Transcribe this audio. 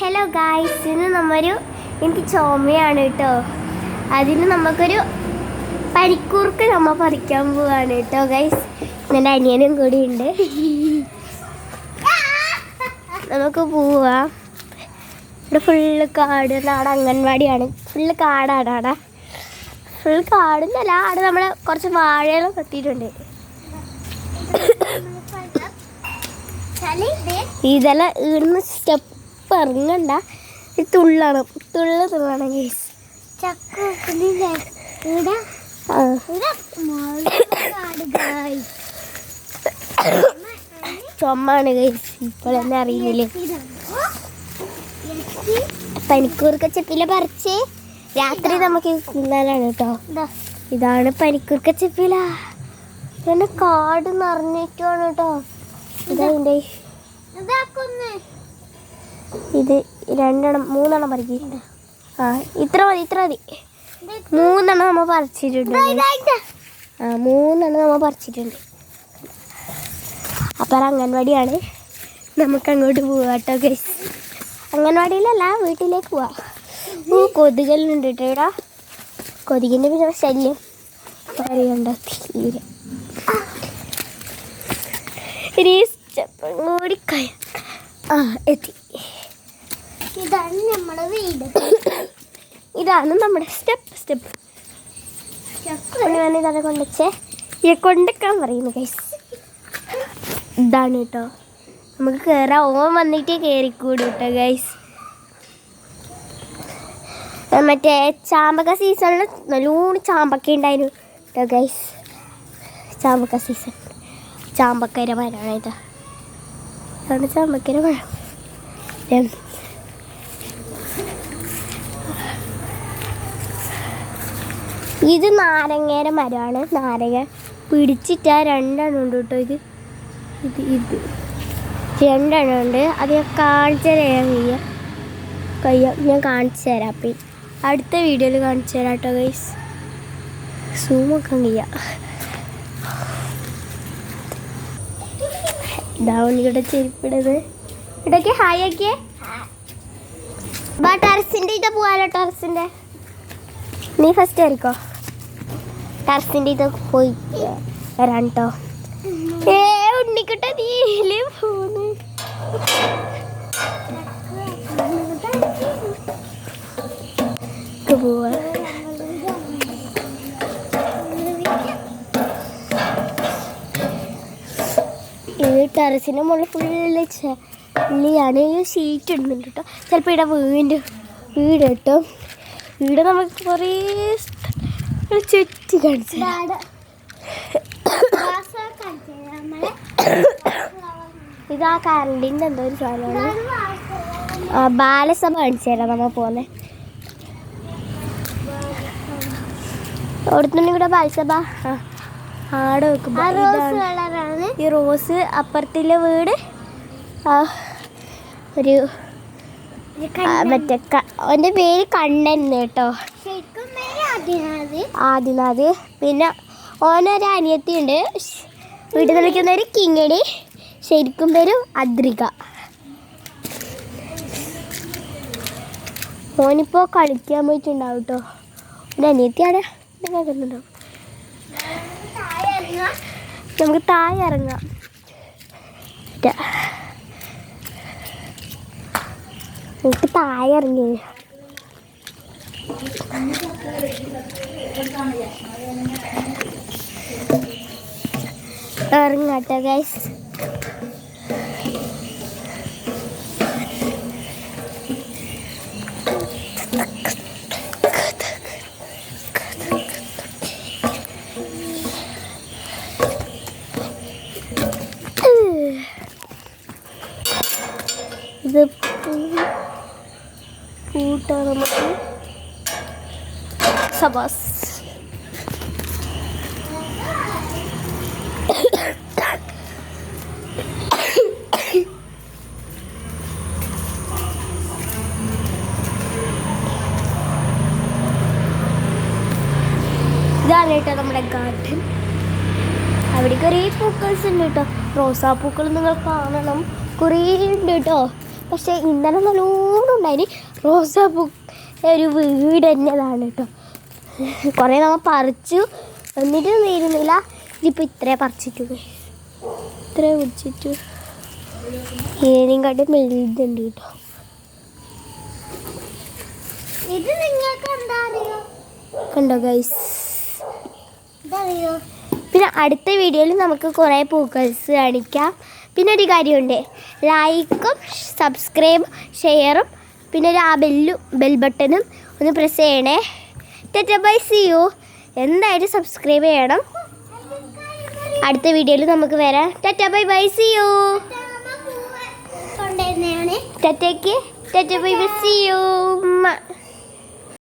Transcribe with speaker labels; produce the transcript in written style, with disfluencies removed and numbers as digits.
Speaker 1: Hello guys, ഇന്ന് എനിക്ക് ചുമയാണ് കേട്ടോ. അതിന് നമുക്കൊരു പനിക്കൂർക്ക് നമ്മൾ പറിക്കാൻ പോവാണ് കേട്ടോ ഗൈസ്. എൻ്റെ അനിയനും കൂടി ഉണ്ട്. നമുക്ക് പോവാം. ഇവിടെ ഫുള്ള് കാട്, നാട് അംഗൻവാടിയാണ്. ഫുള്ള് കാടാണ് അവിടെ. ഫുൾ കാടുന്നല്ല, അവിടെ നമ്മൾ കുറച്ച് വാഴകളും കത്തിയിട്ടുണ്ട്. ഇതെല്ലാം ഇവിടുന്ന് സ്റ്റെപ്പ് ഇറങ്ങണ്ട, തുള്ളണം ഗൈസ്. ചുമ്മാണ് ഗൈസ്, ഇപ്പോഴെന്നെ അറിയില്ലേ. പനിക്കൂർക്ക ചെപ്പില പറിച്ച് രാത്രി നമുക്ക് തിന്നാനാണ് കേട്ടോ. ഇതാണ് പനിക്കൂർക്ക ചെപ്പില. പിന്നെ കാട് നിറഞ്ഞിട്ടാണ് കേട്ടോ. ഇതതിൻ്റെ ഇത് 2-3 പറിക്കുന്നുണ്ട്. ഇത്ര മതി. 3 നമ്മൾ പറിച്ചിട്ടുണ്ട്. 3 നമ്മൾ പറിച്ചിട്ടുണ്ട്. അപ്പം അംഗൻവാടിയാണ്, നമുക്ക് അങ്ങോട്ട് പോവാം കേട്ടോ ഗൈസ്. അംഗൻവാടിയിലല്ല, വീട്ടിലേക്ക് പോവാം. കൊതുകലുണ്ട് കേട്ടോ ഇവിടെ. കൊതുകിൻ്റെ പിന്നെ ശല്യം പറയണ്ട തീരെ. ഓടിക്കായ എത്തി. ഇതാണ് നമ്മുടെ വീട്. ഇതാണ് നമ്മുടെ സ്റ്റെപ്പ്. ഇതാണ് കൊണ്ടുവച്ചേ. കൊണ്ടിക്കാൻ പറയുന്നു ഗൈസ്. ഇതാണ് കേട്ടോ, നമുക്ക് കയറാം. ഓൻ വന്നിട്ട് കയറിക്കൂടും കേട്ടോ ഗൈസ്. മറ്റേ ചാമ്പക്ക സീസണിൽ നല്ലോണം ചാമ്പക്ക ഉണ്ടായിരുന്നു കേട്ടോ ഗൈസ്. ചാമ്പക്ക സീസൺ. ചാമ്പക്കര മരമാണ് കേട്ടോ. ഇതാണ് ചാമ്പക്കര മരം. ഇത് നാരങ്ങയുടെ മരമാണ്. നാരങ്ങ പിടിച്ചിട്ടാ 2 ഉണ്ട് കേട്ടോ. ഇത് 2 ഉണ്ട്. അത് ഞാൻ കാണിച്ചു തരാം. ഞാൻ കാണിച്ചു തരാം. അപ്പം അടുത്ത വീഡിയോയിൽ കാണിച്ചു തരാം കേട്ടോ ഗൈസ്. സൂമൊക്കെ ചെയ്യാം. ഇതാവുന്ന ഇവിടെ ചെരുപ്പിടത്. ഇവിടേക്ക് ഹായ് ആക്കിയേ. ടെറസിൻ്റെ ഇത് പോവാലോ. ടെറസിൻ്റെ നീ ഫസ്റ്റ് ആയിരിക്കോ. ടെറസിൻ്റെ ഇത് പോയി വരാൻ കേട്ടോ. ഉണ്ണിക്കിട്ട നീല് പോന്ന്. പോവാ. ഇത് ടെറസിൻ്റെ മുകളിൽ ഫുള്ള് ചെളിയാണ്. ഷീറ്റ് ഇടുന്നുണ്ട് കേട്ടോ. ചിലപ്പോൾ ഇവിടെ വീട് കേട്ടോ. ഇവിടെ നമുക്ക് കുറേ ചുറ്റി കാണിച്ചു. ഇതാ കറണ്ടിൻ്റെ എന്തോ ഒരു സാധനമാണ്. ബാലസഭ കാണിച്ചു തരാം നമ്മൾ പോകുന്നത്. അവിടുത്തെ ഇവിടെ ബാലസഭ. ആടെ വെക്കുമ്പോൾ ഈ റോസ്. അപ്പുറത്തിലെ വീട് ഒരു മറ്റേ അവൻ്റെ പേര് കണ്ണൻ കേട്ടോ. ആദിനാഥ്. പിന്നെ ഓനൊരു അനിയത്തിയുണ്ട്. വീട്ടിൽ വിളിക്കുന്ന ഒരു കിങ്ങിണി. ശരിക്കും പേര് അദ്രിക. ഓനിപ്പോൾ കളിക്കാൻ പോയിട്ടുണ്ടാവും കേട്ടോ. ഒരു അനിയത്തിയാണ് കേൾക്കുന്നുണ്ടാവും. നമുക്ക് താഴെ ഇറങ്ങാം. നമുക്ക് താഴെ ഇറങ്ങി ഇറങ്ങാട്ടോ ഗൈസ്. ഇത് കൂട്ടാണ് നമുക്ക്. സബാസ്. ഇതാണ് കേട്ടോ നമ്മുടെ ഗാർഡൻ. അവിടെ കുറേ പൂക്കൾസ് ഉണ്ട് കേട്ടോ. റോസാപ്പൂക്കൾ നിങ്ങൾ കാണണം. കുറേ ഉണ്ട് കേട്ടോ. പക്ഷേ ഇന്നലെ നല്ലോണം ഉണ്ടായിന്. റോസാപ്പൂ ഒരു വീട് തന്നെയാണ് കേട്ടോ. കുറേ നമ്മൾ പറിച്ചു എന്നിട്ടും തീരുന്നില്ല. ഇതിപ്പോൾ ഇത്രേ പറിച്ചിട്ടു, ഇത്രേ പിടിച്ചിട്ടു. ഏനെയും കാട്ടി മെഴുതുണ്ട് കേട്ടോ. ഇത് നിങ്ങൾക്ക് എന്താ അറിയോ? കണ്ടോ ഗൈസ്? പിന്നെ അടുത്ത വീഡിയോയിൽ നമുക്ക് കുറേ പൂക്കൾസ് കാണിക്കാം. പിന്നെ ഒരു കാര്യമുണ്ട്, ലൈക്കും സബ്സ്ക്രൈബും ഷെയറും പിന്നെ ഒരു ബെൽ ബട്ടണും ഒന്ന് പ്രസ് ചെയ്യണേ. Tata bye see you. എന്തായാലും സബ്സ്ക്രൈബ് ചെയ്യണം. അടുത്ത വീഡിയോയിൽ നമുക്ക് വരാം. Tata bye bye see you. ടാറ്റയ്ക്ക് tata bye bye see U.